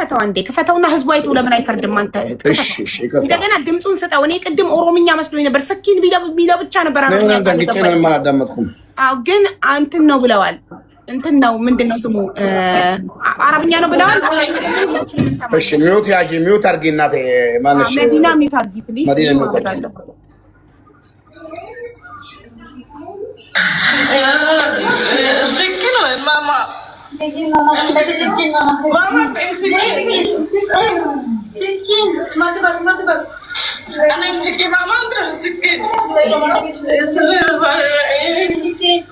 ክፈተው አንዴ ክፈተውና ህዝቡ አይቶ ለምን አይፈርድም? አንተ እንደገና ድምጹን ስጠው። እኔ ቅድም ኦሮምኛ መስሎኝ ነበር። ስኪን ቢለው ብቻ ነበር አረብኛ አዳመጥኩም። አዎ ግን እንትን ነው ብለዋል። እንትን ነው ምንድነው ስሙ? አረብኛ ነው ብለዋል። እሺ ሚውት ያጂ ሚውት አርጊ እናቴ ማነሽ? መዲና ሚውት አርጊ ፕሊዝ። Sikkin mama. Sikkin. Mati bak. Anam sikkin mama andra sikkin. Sikkin.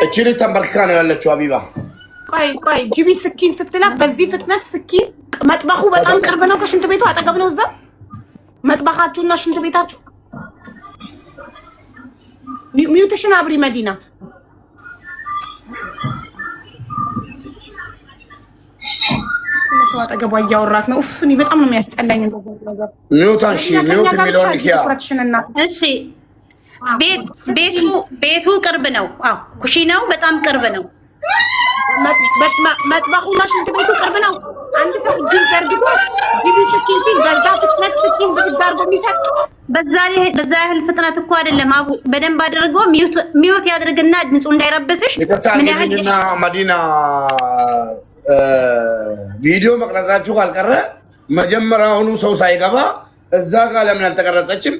እቺ ተንበርክካ ነው ያለችው አቢባ። ቆይ ጂቢ ስኪን ስትላት በዚህ ፍጥነት ስኪን መጥበኹ በጣም ቅርብ ነው። ከሽንት ቤቱ አጠገብ ነው። እዛ መጥበኻችሁና ሽንት ቤታችሁ ሚውትሽን አብሪ መዲና። ሰው አጠገቧ እያወራት ነው። ኡፍ እኔ በጣም ነው የሚያስጠላኝ እንደዚህ ነገር። ሚውታን ሚውት የሚለውን ልኪያ። እሺ ቤቱ ቅርብ ነው። አዎ ኩሽናው በጣም ቅርብ ነው። መጥበኹና ሽንት ቤቱ ቅርብ ነው። አንድ ሰው እጁን ዘርግቶ ጂቢ ስኪን ሲል በዛ ፍጥነት ስኪን ብድግ አድርጎ የሚሰጥ በዛ ያህል ፍጥነት እኮ አይደለም። በደንብ አድርጎ ሚውት ያድርግና ድምፁ እንዳይረብስሽ። ምን ያህልና መዲና ቪዲዮ መቅረጻችሁ ካልቀረ መጀመሪያውኑ ሰው ሳይገባ እዛ ጋር ለምን አልተቀረጸችም?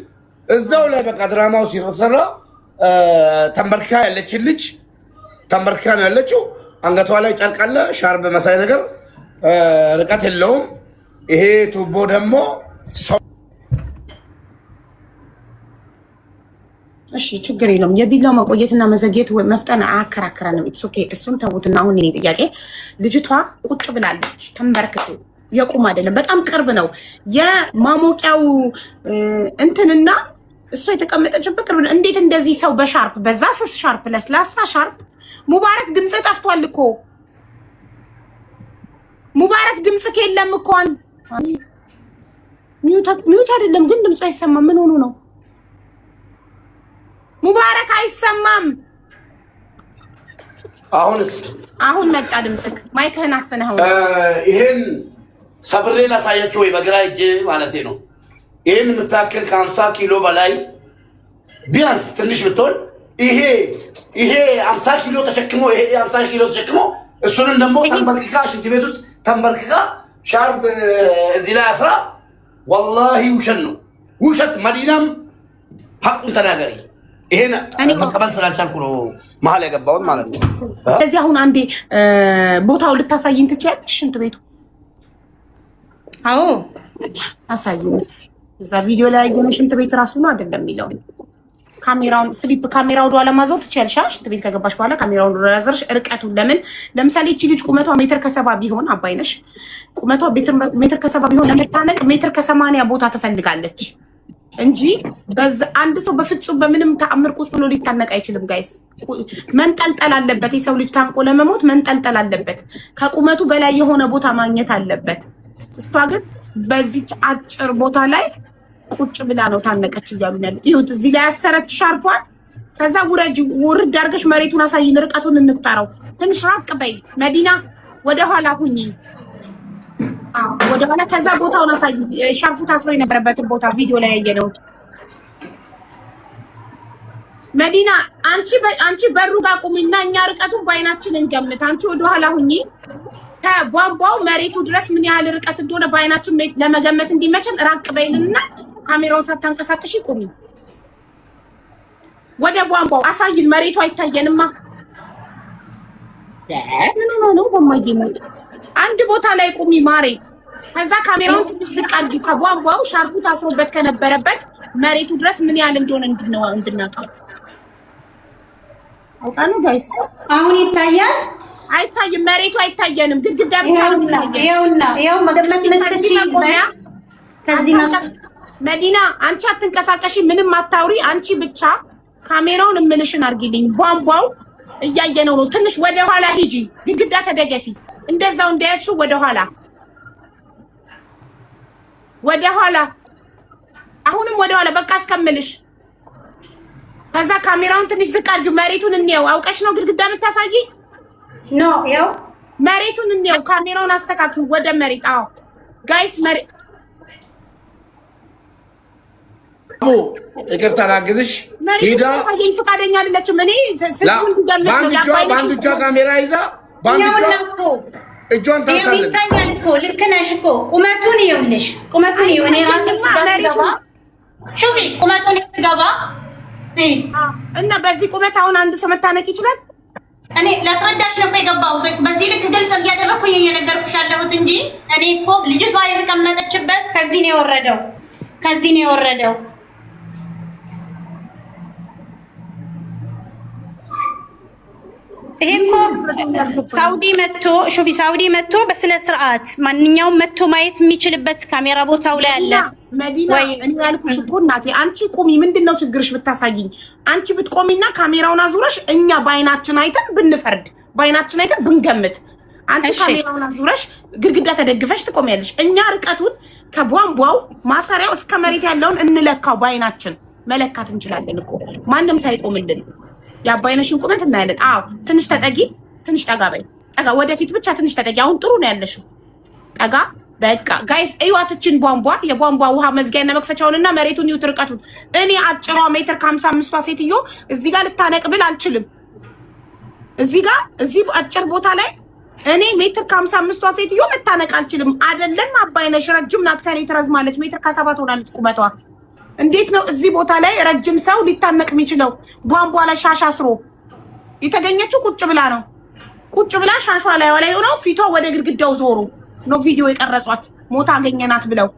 እዛው ላይ በቃ ድራማው ሲሰራ ተንበርክካ ያለችን ልጅ ተንበርክካ ነው ያለችው። አንገቷ ላይ ጨርቅ አለ፣ ሻርብ መሳይ ነገር፣ ርቀት የለውም። ይሄ ቱቦ ደግሞ ሰው እሺ ችግር የለውም። የቢላው መቆየትና መዘግየት መፍጠን አያከራክረንም። ኢትስ ኦኬ። እሱን ተውትና አሁን እኔ ጥያቄ ልጅቷ ቁጭ ብላለች ተንበርክቶ የቁም አይደለም፣ በጣም ቅርብ ነው የማሞቂያው እንትንና እሷ የተቀመጠችበት ቅርብ ነው። እንዴት እንደዚህ ሰው በሻርፕ በዛ ስስ ሻርፕ ለስላሳ ሻርፕ ሙባረክ ድምጽ ጠፍቷል እኮ ሙባረክ ድምጽ ከለም እኮ ሚውት አይደለም ግን ድምጽ አይሰማም። ምን ሆኖ ነው ሙባረክ አይሰማም? አሁን መጣ ድምጽክ። ማይክህን አፍነኸው ይሄን ሰብሬ ላሳያችሁ ወይ በግራ እጄ ማለቴ ነው። ይሄን የምታክል ከ50 ኪሎ በላይ ቢያንስ ትንሽ ብትሆን ይሄ 50 ኪሎ ተሸክሞ ይሄ 50 ኪሎ ተሸክሞ እሱንም ደግሞ ተንበርክካ ሽንት ቤት ውስጥ ተንበርክካ ሻርፕ እዚህ ላይ አስራ ወላሂ ውሸት ነው ውሸት። መዲናም ሐቁን ተናገሪ። ይሄን መቀበል ስላልቻልኩ ነው መሀል ያገባውን ማለት ነው። ስለዚህ አሁን አንዴ ቦታው ልታሳይኝ ትችያለሽ? ሽንት ቤቱ አዎ አሳይኝ እስኪ። እዛ ቪዲዮ ላይ ያየነው ሽንት ቤት ራሱ ነው አይደለም የሚለው ካሜራውን ፍሊፕ ካሜራው ወደ ኋላ ማዞር ትችያለሽ። ሽንት ቤት ከገባሽ በኋላ ካሜራውን ወደ ኋላ ዘርሽ እርቀቱን ለምን ለምሳሌ እቺ ልጅ ቁመቷ ሜትር ከ70 ቢሆን አባይነሽ ቁመቷ ሜትር ከ70 ቢሆን ለመታነቅ ሜትር ከ80 ቦታ ትፈልጋለች እንጂ በዛ አንድ ሰው በፍጹም በምንም ተአምር ቁጭ ብሎ ሊታነቅ አይችልም። ጋይስ መንጠልጠል አለበት። የሰው ልጅ ታንቆ ለመሞት መንጠልጠል አለበት። ከቁመቱ በላይ የሆነ ቦታ ማግኘት አለበት። እሷ ግን በዚህ አጭር ቦታ ላይ ቁጭ ብላ ነው ታነቀች እያሉኝ ያሉት። ይሁት እዚህ ላይ ያሰረች ሻርፓን። ከዛ ውርድ አድርገሽ መሬቱን አሳይን፣ ርቀቱን እንቁጠረው። ትንሽ ራቅ በይ መዲና፣ ወደ ኋላ ሁኚ። ወደ ኋላ ከዛ ቦታውን አሳይ። ሻርፑ ታስሮ የነበረበትን ቦታ ቪዲዮ ላይ ያየነው። መዲና አንቺ በሩ ጋር ቁሚና እኛ ርቀቱን በአይናችን እንገምት። አንቺ ወደ ኋላ ሁኚ። ከቧንቧው መሬቱ ድረስ ምን ያህል ርቀት እንደሆነ በአይናችን ለመገመት እንዲመችን ራቅ በይልና ካሜራውን ሳታንቀሳቅሽ ቁሚ። ወደ ቧንቧው አሳይን። መሬቱ አይታየንማ። ምን ነው በማይገመት አንድ ቦታ ላይ ቁሚ ማሬ። ከዛ ካሜራውን ትንሽ ዝቅ አድርጊው። ከቧንቧው ሻርፑ ታስሮበት ከነበረበት መሬቱ ድረስ ምን ያህል እንደሆነ እንድናውቀው አውቃ ነው ጋይስ። አሁን ይታያል? አይታይም። መሬቱ አይታየንም። ግድግዳ ብቻ ነው የሚታየው። ይኸው መገመት ለተቺ ከዚህ ነው። መዲና አንቺ አትንቀሳቀሺ፣ ምንም አታውሪ። አንቺ ብቻ ካሜራውን እምልሽን አርጊልኝ። ቧንቧው እያየነው ነው። ትንሽ ወደ ኋላ ሂጂ፣ ግድግዳ ተደገፊ። እንደዛው እንደያዝሽው ወደ ኋላ ወደ ኋላ፣ አሁንም ወደ ኋላ። በቃ እስከምልሽ። ከዛ ካሜራውን ትንሽ ዝቅ አድርጊው። መሬቱን እንየው። አውቀሽ ነው ግድግዳ የምታሳይ? ኖ ያው መሬቱን እንየው። ካሜራውን አስተካክሉ ወደ መሬት። አዎ ጋይስ መሬት ይቅርታ ላግዝሽ። ሂዳ ታየኝ ፈቃደኛ አይደለችም። እኔ ስንቱን እንደምት ነው ያባይሽ። ባንዱ ካሜራ ይዛ ባንዱ እጇን ታሳለች። ይታያል እኮ ልክ ነሽ እኮ። ቁመቱን ይኸውልሽ፣ ቁመቱን ይኸው። እኔ ራሴ ሹፊ ቁመቱን ይገባ እና በዚህ ቁመት አሁን አንድ ሰው መታነቅ ይችላል። እኔ ላስረዳሽ ነው የገባሁት። በዚህ ልክ ግልጽ እያደረኩኝ እየነገርኩሽ ያለሁት እንጂ እኔ እኮ ልጅቷ የተቀመጠችበት ከዚህ ነው የወረደው፣ ከዚህ ነው የወረደው። ይሄ እኮ ሳውዲ መጥቶ ሹፊ ሳውዲ መጥቶ በስነ ስርዓት ማንኛውም መጥቶ ማየት የሚችልበት ካሜራ ቦታው ላይ አለ። መዲና እኔ ያልኩሽ እኮ እናቴ አንቺ ቁሚ። ምንድነው ችግርሽ ብታሳይኝ? አንቺ ብትቆሚና ካሜራውን አዙረሽ እኛ በአይናችን አይተን ብንፈርድ፣ በአይናችን አይተን ብንገምት። አንቺ ካሜራውን አዙረሽ ግድግዳ ተደግፈሽ ትቆሚያለሽ። እኛ ርቀቱን ከቧንቧው ማሰሪያው እስከ መሬት ያለውን እንለካው። በአይናችን መለካት እንችላለን እኮ ማንም ሳይቆምልን። የአባይነሽን ቁመት እናያለን። አዎ ትንሽ ተጠጊ፣ ትንሽ ጠጋ በይ። ጠጋ ወደፊት ብቻ ትንሽ ተጠጊ። አሁን ጥሩ ነው ያለሽው። ጠጋ በቃ ጋይስ እዩዋት። እችን ቧንቧ የቧንቧ ውሃ መዝጊያና መክፈቻውንና መሬቱን ይዩት ርቀቱን። እኔ አጭሯ ሜትር ከ55ቷ ሴትዮ እዚህ ጋር ልታነቅብል አልችልም። እዚህ ጋር እዚህ አጭር ቦታ ላይ እኔ ሜትር ከ55ቷ ሴትዮ መታነቅ አልችልም። አይደለም አባይነሽ ረጅም ናት፣ ከኔ ትረዝማለች። ሜትር ከ7 ሆናለች ቁመቷ። እንዴት ነው እዚህ ቦታ ላይ ረጅም ሰው ሊታነቅ የሚችለው? ቧንቧ ላይ ሻሽ አስሮ የተገኘችው ቁጭ ብላ ነው። ቁጭ ብላ ሻሿ ላይ ሆነው ፊቷ ወደ ግድግዳው ዞሩ ነው ቪዲዮ የቀረጿት። ሞታ አገኘናት ብለው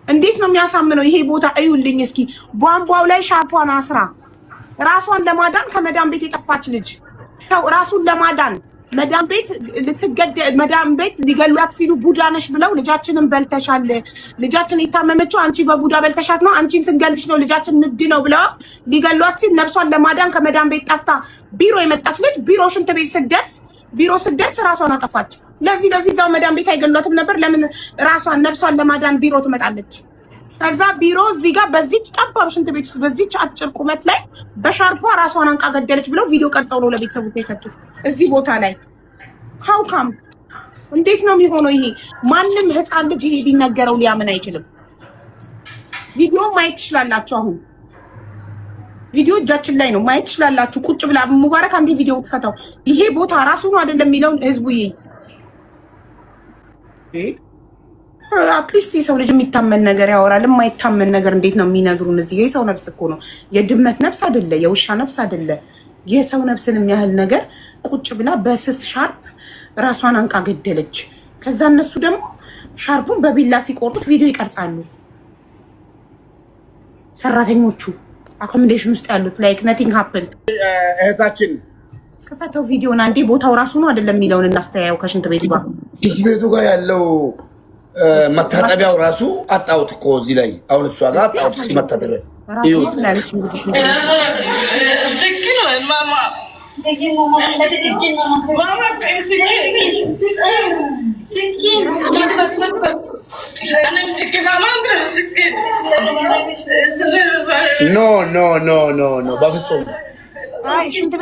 እንዴት ነው የሚያሳምነው? ይሄ ቦታ እዩልኝ እስኪ። ቧንቧው ላይ ሻቷን አስራ ራሷን ለማዳን ከመዳን ቤት የጠፋች ልጅ ሰው ራሱን ለማዳን መዳም ቤት ልትገደል መዳም ቤት ሊገሏት ሲሉ ቡዳ ነሽ ብለው ልጃችንን በልተሻል፣ ልጃችን የታመመችው አንቺ በቡዳ በልተሻት ነው፣ አንቺን ስንገልሽ ነው ልጃችን ንድ ነው ብለው ሊገሏት ሲል ነፍሷን ለማዳን ከመዳም ቤት ጠፍታ ቢሮ የመጣች ልጅ ቢሮ ሽንት ቤት ስትደርስ ራሷን አጠፋች። ለዚህ እዛው መዳም ቤት አይገሏትም ነበር? ለምን ራሷን ነፍሷን ለማዳን ቢሮ ትመጣለች? ከዛ ቢሮ እዚህ ጋር በዚች ጠባብ ሽንት ቤት ውስጥ በዚች አጭር ቁመት ላይ በሻርፖ ራሷን አንቃ ገደለች ብለው ቪዲዮ ቀርጸው ነው ለቤተሰቦቿ የሰጡት። እዚህ ቦታ ላይ ሀውካም እንዴት ነው የሚሆነው? ይሄ ማንም ህፃን ልጅ ይሄ ቢነገረው ሊያምን አይችልም። ቪዲዮ ማየት ትችላላችሁ። አሁን ቪዲዮ እጃችን ላይ ነው፣ ማየት ትችላላችሁ። ቁጭ ብላ ሙባረክ አንዴ ቪዲዮ ትፈታው። ይሄ ቦታ ራሱ ነው አይደለም የሚለውን ህዝቡ ይሄ አትሊስት የሰው ልጅ የሚታመን ነገር ያወራል። የማይታመን ነገር እንዴት ነው የሚነግሩን? እዚህ የሰው ነፍስ እኮ ነው፣ የድመት ነፍስ አይደለ፣ የውሻ ነፍስ አይደለ። የሰው ነፍስን የሚያህል ነገር ቁጭ ብላ በስስ ሻርፕ ራሷን አንቃ ገደለች። ከዛ እነሱ ደግሞ ሻርፑን በቢላ ሲቆርጡት ቪዲዮ ይቀርጻሉ። ሰራተኞቹ አኮሞዴሽን ውስጥ ያሉት ላይክ ነቲንግ ሀፕን። እህታችን ክፈተው ቪዲዮን አንዴ። ቦታው ራሱ ነው አይደለም የሚለውን እናስተያየው። ከሽንት ቤቱ ጋር ሽንት ቤቱ ጋር ያለው መታጠቢያው ራሱ አጣሁት እኮ እዚህ ላይ አሁን እሷ ጋር አጣሁት። መታጠቢያ ኖ በፍጹም ሽንት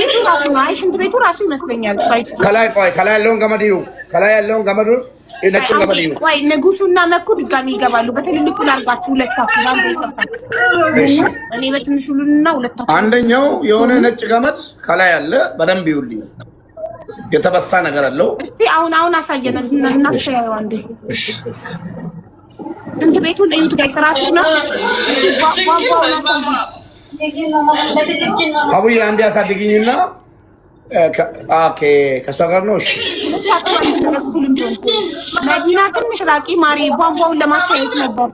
ቤቱ ራሱ ይመስለኛል። ከላይ ያለውን ገመዱ ቆይ ንጉሱና መኩ ድጋሚ ይገባሉ። በትልልቁ ላልባችሁ ሁለታችሁ ባንዱ ይፈታል። እኔ በትንሹ ሉና ሁለታችሁ። አንደኛው የሆነ ነጭ ገመድ ከላይ አለ። በደንብ ይውልኝ፣ የተበሳ ነገር አለው። እስቲ አሁን አሳየን እናስተያየው አንዴ። ሽንት ቤቱን እዩት ጋይስ፣ ራሱ ነው አቡዬ አንዴ አሳድግኝና ከእሷ ጋር ነው። እሺ መዲና ትንሽ ራቂ ማሪ። ቧንቧውን ለማስተያየት ነበር።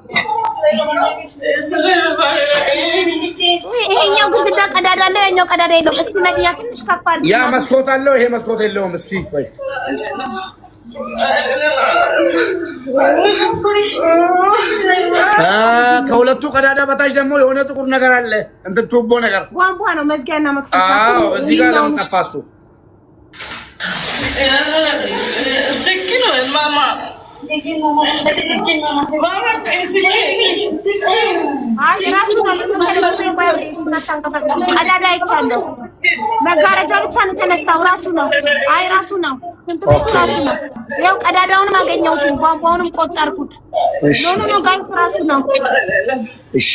ይሄኛው ግድግዳ ቀዳዳ አለው፣ ያኛው ቀዳዳ የለውም። እስኪ መዲና ትንሽ ከፍ አድርጊ። ያ መስኮት አለው፣ ይሄ መስኮት የለውም። እስኪ ከሁለቱ ቀዳዳ በታች ደግሞ የሆነ ጥቁር ነገር አለ። እንትን ቱቦ ነገር ቧንቧ ነው መዝጊያና መክፈቻ። አዎ እዚህ ጋር ለምን ጠፋሱ? ቀዳዳ አይቻለሁ። መጋረጃ ብቻ ነው የተነሳው። ራሱ ነው። አይ ራሱ ነው። ሽንት ቤቱ ራሱ ነው። ያው ቀዳዳውንም አገኘሁት፣ ቧንቧውንም ቆጠርኩት። ኖ ኖ ጋር ራሱ ነው። እሺ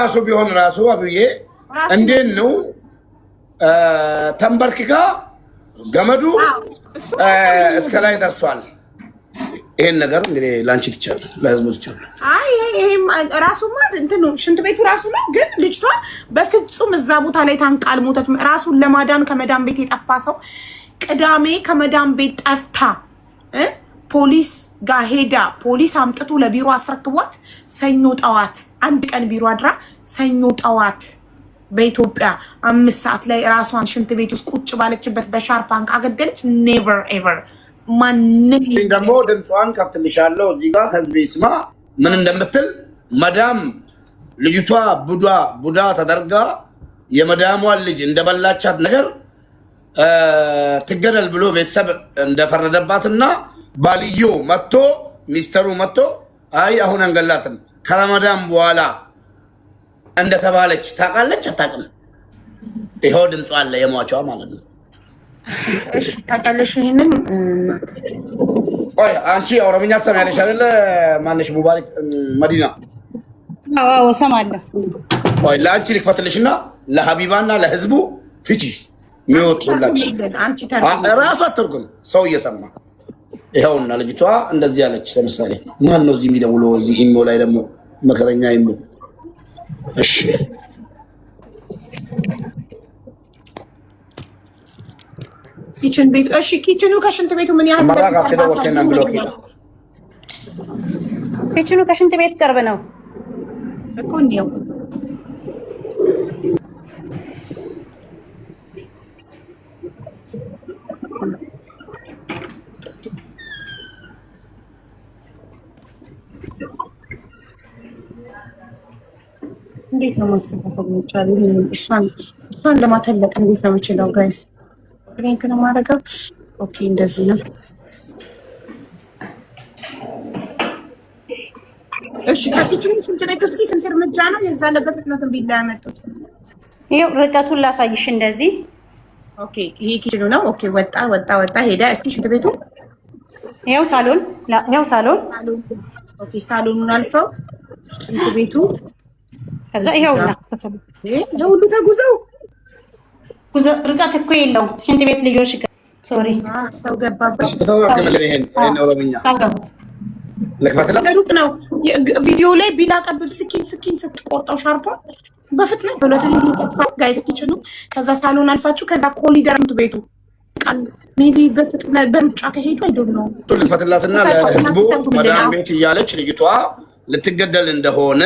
ራሱ ቢሆን ራሱ አብዬ እንዴት ነው ተንበርክካ ገመዱ እስከ ላይ ደርሷል። ይሄን ነገር እንግዲህ ላንቺ ትቻለህ፣ ለህዝቡ ትቻለህ። አይ ይሄም ራሱ ማለት እንትን ነው፣ ሽንት ቤቱ ራሱ ነው። ግን ልጅቷ በፍጹም እዛ ቦታ ላይ ታንቃል ሞተች። ራሱን ለማዳን ከመዳን ቤት የጠፋ ሰው ቅዳሜ ከመዳን ቤት ጠፍታ ፖሊስ ጋር ሄዳ ፖሊስ አምጥቶ ለቢሮ አስረክቧት ሰኞ ጠዋት አንድ ቀን ቢሮ አድራ ሰኞ ጠዋት በኢትዮጵያ 5 ሰዓት ላይ ራሷን ሽንት ቤት ውስጥ ቁጭ ባለችበት በሻርፕ አንቃ ገደለች። ኔቨር ኤቨር ማንም ደግሞ ድምጿን ከፍትልሻለሁ እዚህ ጋር ህዝብ ይስማ ምን እንደምትል። መዳም ልጅቷ ቡዳ ተደርጋ የመዳሟን ልጅ እንደበላቻት ነገር ትገደል ብሎ ቤተሰብ እንደፈረደባትና ባልዮ መጥቶ ሚስተሩ መጥቶ አይ አሁን አንገላትም ከረመዳን በኋላ እንደተባለች ታውቃለች አታውቅም? ይኸው ድምጿ አለ የሟቿ ማለት ነው። እሺ ታውቃለሽ ይሄንን ቆይ አንቺ ኦሮምኛ ትሰሚያለሽ አይደለ? ማነሽ ሙባረክ መዲና? አዎ እሰማለሁ። ቆይ ለአንቺ ልክፈትልሽና ለሀቢባና ለህዝቡ ፍቺ ሚወጡላችሁ ራሱ አትርጉም ሰው እየሰማ ይኸውና ልጅቷ እንደዚህ ያለች። ለምሳሌ ማን ነው እዚህ የሚደውለው? እዚህ ኢሞ ላይ ደግሞ መከረኛ ኢሞ። እሺ ኪችን ቤቱ እሺ፣ ኪችኑ ከሽንት ቤቱ ምን ያህል ኪችኑ ከሽንት ቤት ቅርብ ነው እኮ እንዲያው እንዴት ነው ማስተካከል የሚቻለው? እሷን ለማተለቅ እንዴት ነው የምችለው? ጋይስ ሊንክ ነው ማድረገው። ኦኬ እንደዚህ ነው። እሺ ከኪችኑ ሽንት ቤት እስኪ ስንት እርምጃ ነው? የዛ ለበፍጥነት ቢላ ያመጡት። ይኸው ርቀቱን ላሳይሽ እንደዚህ። ኦኬ ይሄ ኪችኑ ነው። ኦኬ ወጣ ሄዳ። እስኪ ሽንት ቤቱ ይኸው ሳሎን። ኦኬ ሳሎኑን አልፈው ሽንት ቤቱ ከዛ ይኸውና ሁሉ ተጉዘው ርቀት እኮ የለውም። ሽንት ቤት ልጆች ሶሪ ሰው ገባበት። ሩቅ ነው። ቪዲዮ ላይ ቢላ ቀብል ስኪን ስትቆርጠው ሻርፓ በፍጥነት በሁለተኛ ጋይስ ኪችኑ፣ ከዛ ሳሎን አልፋችሁ ከዛ ኮሊደር ሽንት ቤቱ ሜቢ በፍጥነት በሩጫ ከሄዱ አይደል ነው ልፈትላትና ለህዝቡ መዳም ቤት እያለች ልጅቷ ልትገደል እንደሆነ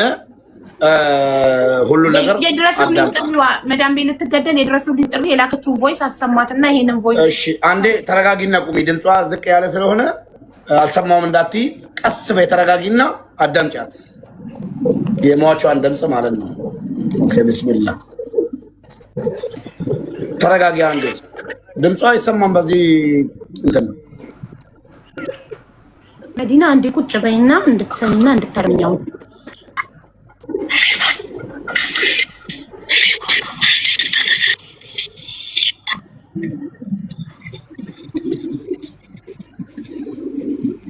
ሁሉ ነገር የድረሱልኝ ጥሪዋ መዳም ቤት ልትገደል የድረሱልኝ ጥሪ የላከችውን ቮይስ አሰማትና ይሄንን ቮይስ እሺ አንዴ ተረጋጊና ቁሚ። ድምጿ ዝቅ ያለ ስለሆነ አልሰማውም እንዳትዪ፣ ቀስ በይ ተረጋጊና አዳምጫት። የሟቿን ድምፅ ማለት ነው። ኦኬ ቢስሚላ ተረጋጊ አንዴ። ድምጿ አይሰማም በዚህ እንትን መዲና አንዴ ቁጭ በይና እንድትሰሚና እንድታርሚኛው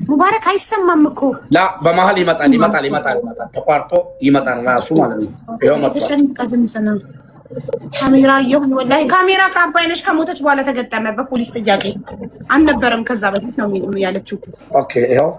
ሙባረክ አይሰማም እኮ ላ በመሀል ይመጣል ተቋርጦ ይመጣል ራሱ ማለት ነው። ይሄው መጣ ካሜራ ይሁን ወላሂ ካሜራ ከአባይነሽ ከሞተች በኋላ ተገጠመ በፖሊስ ጥያቄ አልነበረም። ከዛ በፊት ነው ያለችው። ኦኬ ይሄው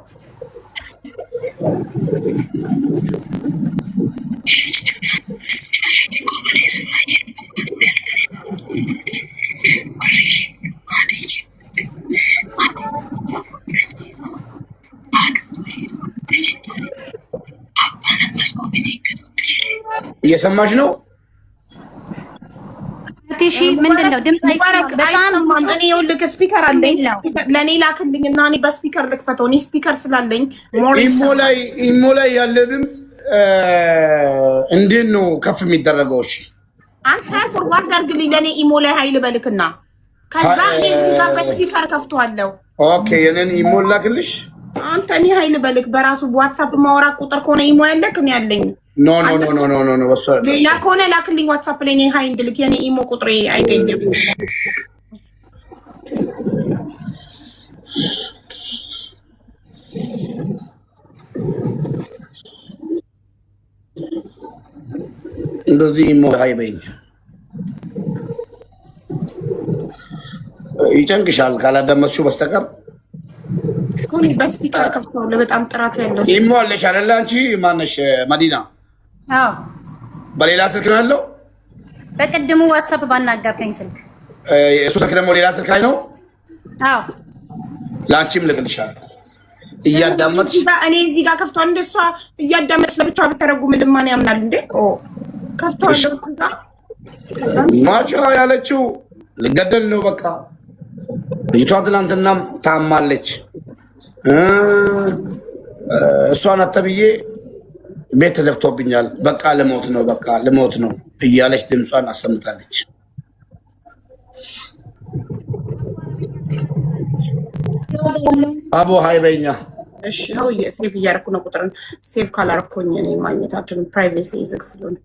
እየሰማሽ ነው? እሺ ምንድነው ድምጽ አይሰማም። እኔ ይኸውልህ ስፒከር አለኝ ለኔ ላክልኝ እና እኔ በስፒከር ልክፈተው። እኔ ስፒከር ስላለኝ ኢሞ ላይ ያለ ድምጽ እንዴት ነው ከፍ የሚደረገው? እሺ አንተ ፎርዋርድ አድርግልኝ ለኔ ኢሞ ላይ ኃይል በልክና ከዛ እኔ እዚህ ጋር በስፒከር ከፍተዋለሁ። ኦኬ የኔን ኢሞ ላክልሽ። አንተ እኔ ኃይል በልክ በራሱ ዋትስአፕ ማውራ ቁጥር ከሆነ ኢሞ ያለክ እኔ ያለኝ ኖ ወሰ ሌላ ከሆነ ላክልኝ ዋትስአፕ ላይ እኔ ኃይል እንድልክ የኔ ኢሞ ቁጥሬ አይገኝም። እንደዚህ ኢሞ ሃይበኝ ይጨንቅሻል ካላዳመጥሽው በስተቀር ኮኒ በስፒከር ከፍተዋለሁ። በጣም ጥራት ያለው ኢሞ አለሽ አይደል? አንቺ ማነሽ መዲና? አዎ በሌላ ስልክ ነው ያለው። በቅድሙ ዋትስአፕ ባናገርከኝ ስልክ እሱ ስልክ ደግሞ ሌላ ስልክ ላይ ነው። አዎ ላንቺም ልክልሻለሁ እያዳመጥሽ። እኔ እዚህ ጋር ከፍተዋል። እንደሷ እያዳመጥሽ ለብቻው ብትተረጉምልኝ ማን ያምናል እንዴ? ኦ ከፍተዋለሁ። ማቻ ያለችው ልገደል ነው በቃ። ልጅቷ ትናንትናም ታማለች። እሷን አተብዬ ቤት ተዘግቶብኛል፣ በቃ ልሞት ነው፣ በቃ ልሞት ነው እያለች ድምጿን አሰምታለች። አቦ ሃይበኛ እሺ ሀው ሴቭ እያደረኩ ነው። ቁጥርን ሴቭ ካላረኩኝ እኔ ማግኘታችን ፕራይቬሲ ይዘግ ስለሆነ